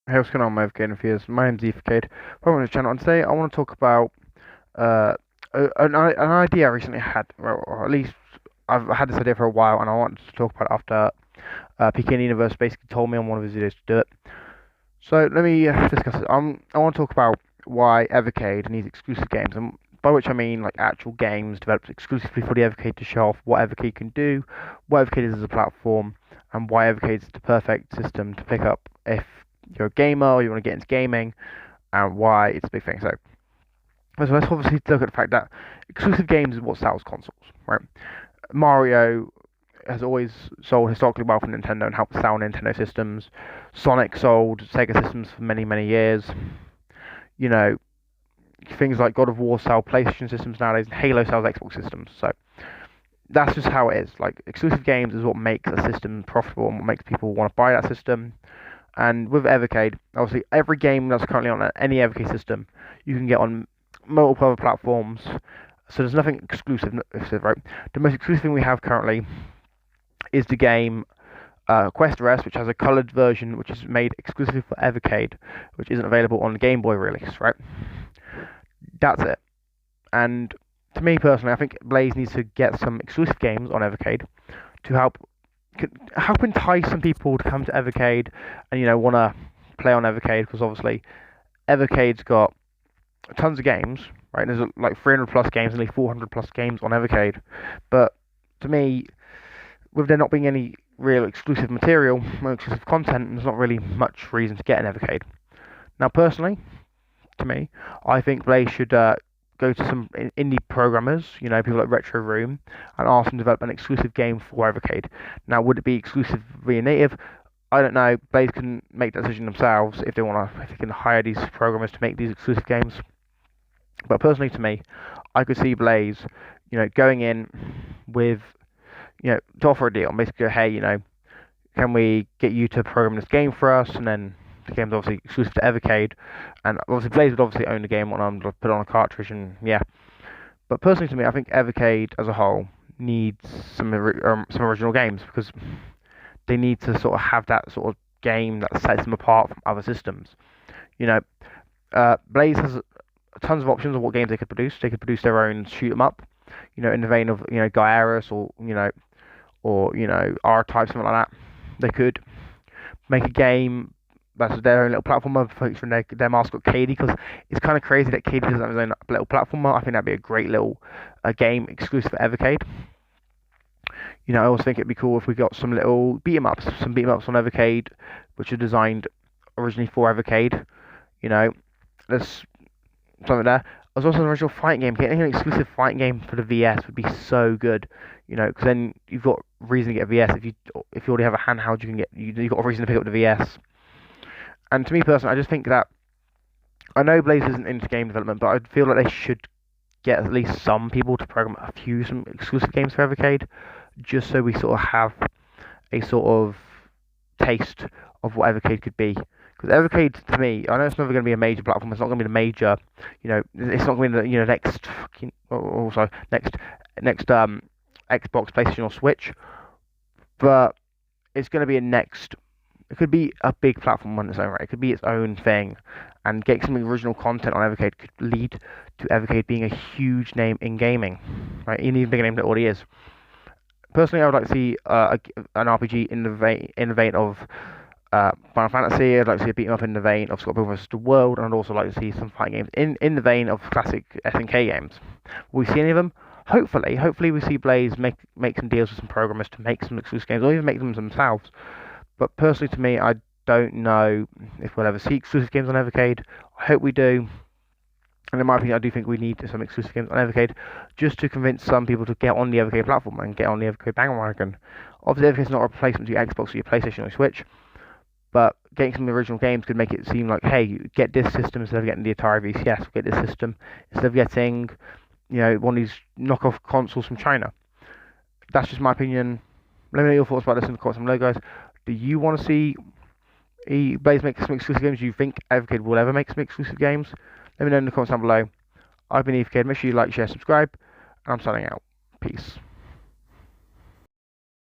Hey, what's going on, my Evercade Needs? My name's Evercade. Welcome to the channel, and today I want to talk about uh, an idea I recently had, well, or at least I've had this idea for a while, and I wanted to talk about it after PKN Universe basically told me on one of his videos to do it. So let me discuss it. I want to talk about why Evercade needs exclusive games, and by which I mean like actual games developed exclusively for the Evercade to show off what Evercade can do, what Evercade is as a platform, and why Evercade is the perfect system to pick up if you're a gamer or you want to get into gaming, and why it's a big thing. So let's obviously look at the fact that exclusive games is what sells consoles, right? Mario has always sold historically well for Nintendo and helped sell Nintendo systems. Sonic sold Sega systems for many, many years. You know, things like God of War sell PlayStation systems nowadays, and Halo sells Xbox systems. So that's just how it is. Like, exclusive games is what makes a system profitable and what makes people want to buy that system. And with Evercade, obviously, every game that's currently on any Evercade system, you can get on multiple other platforms. So there's nothing exclusive, right? The most exclusive thing we have currently is the game Quest Rest, which has a coloured version, which is made exclusively for Evercade, which isn't available on the Game Boy release, right? That's it. And to me personally, I think Blaze needs to get some exclusive games on Evercade to help entice some people to come to Evercade and want to play on Evercade, because obviously Evercade's got tons of games, right? There's like 300 plus games, nearly 400 plus games on Evercade. But to me, with there not being any real exclusive material, no exclusive content, there's not really much reason to get an Evercade. Now, personally, to me, I think Blaze should go to some indie programmers, people like Retro Room, and ask them to develop an exclusive game for Evercade. Now, would it be exclusive via native? I don't know. Blaze can make that decision themselves if if they can hire these programmers to make these exclusive games. But personally, to me, I could see Blaze, going in with, to offer a deal, and basically go, hey, can we get you to program this game for us? And then the game's obviously exclusive to Evercade, and obviously Blaze would obviously own the game when I'm put on a cartridge, and yeah. But personally, to me, I think Evercade as a whole needs some original games, because they need to sort of have that sort of game that sets them apart from other systems. You know, Blaze has tons of options of what games they could produce. They could produce their own shoot 'em up, in the vein of Gyarus, or R-Type, something like that. They could make a game that's their own little platformer featuring their mascot Katie, because it's kind of crazy that Katie doesn't have his own little platformer. I think that'd be a great little game exclusive for Evercade. I also think it'd be cool if we got some little some beat 'em ups on Evercade, which are designed originally for Evercade. There's something there. There's also an original fighting game. Getting an exclusive fighting game for the VS would be so good. Because then you've got reason to get a VS. If you already have a handheld, you've got a reason to pick up the VS. And to me personally, I just think that I know Blaze isn't into game development, but I feel like they should get at least some people to program some exclusive games for Evercade, just so we sort of have a sort of taste of what Evercade could be. Because Evercade, to me, I know it's never going to be a major platform. It's not going to be the major, it's not going to be the next fucking, also next Xbox, PlayStation, or Switch, but it's going to be a next. It could be a big platform on its own, right? It could be its own thing, and get some original content on Evercade could lead to Evercade being a huge name in gaming, right? An even bigger name than it already is. Personally, I would like to see an RPG in the vein of Final Fantasy. I'd like to see a beat 'em up in the vein of Scott Pilgrim vs. the World, and I'd also like to see some fighting games in the vein of classic SNK games. Will we see any of them? Hopefully we see Blaze make some deals with some programmers to make some exclusive games, or even make them themselves. But personally, to me, I don't know if we'll ever see exclusive games on Evercade. I hope we do. And in my opinion, I do think we need some exclusive games on Evercade, just to convince some people to get on the Evercade platform and get on the Evercade bandwagon. Obviously, Evercade's not a replacement to your Xbox or your PlayStation or your Switch, but getting some original games could make it seem like, hey, you get this system instead of getting the Atari VCS. Get this system instead of getting, one of these knockoff consoles from China. That's just my opinion. Let me know your thoughts about this in the comments below, guys. Do you want to see Blaze make some exclusive games? Do you think Evercade will ever make some exclusive games? Let me know in the comments down below. I've been Evercade. Make sure you like, share, subscribe, and I'm signing out. Peace.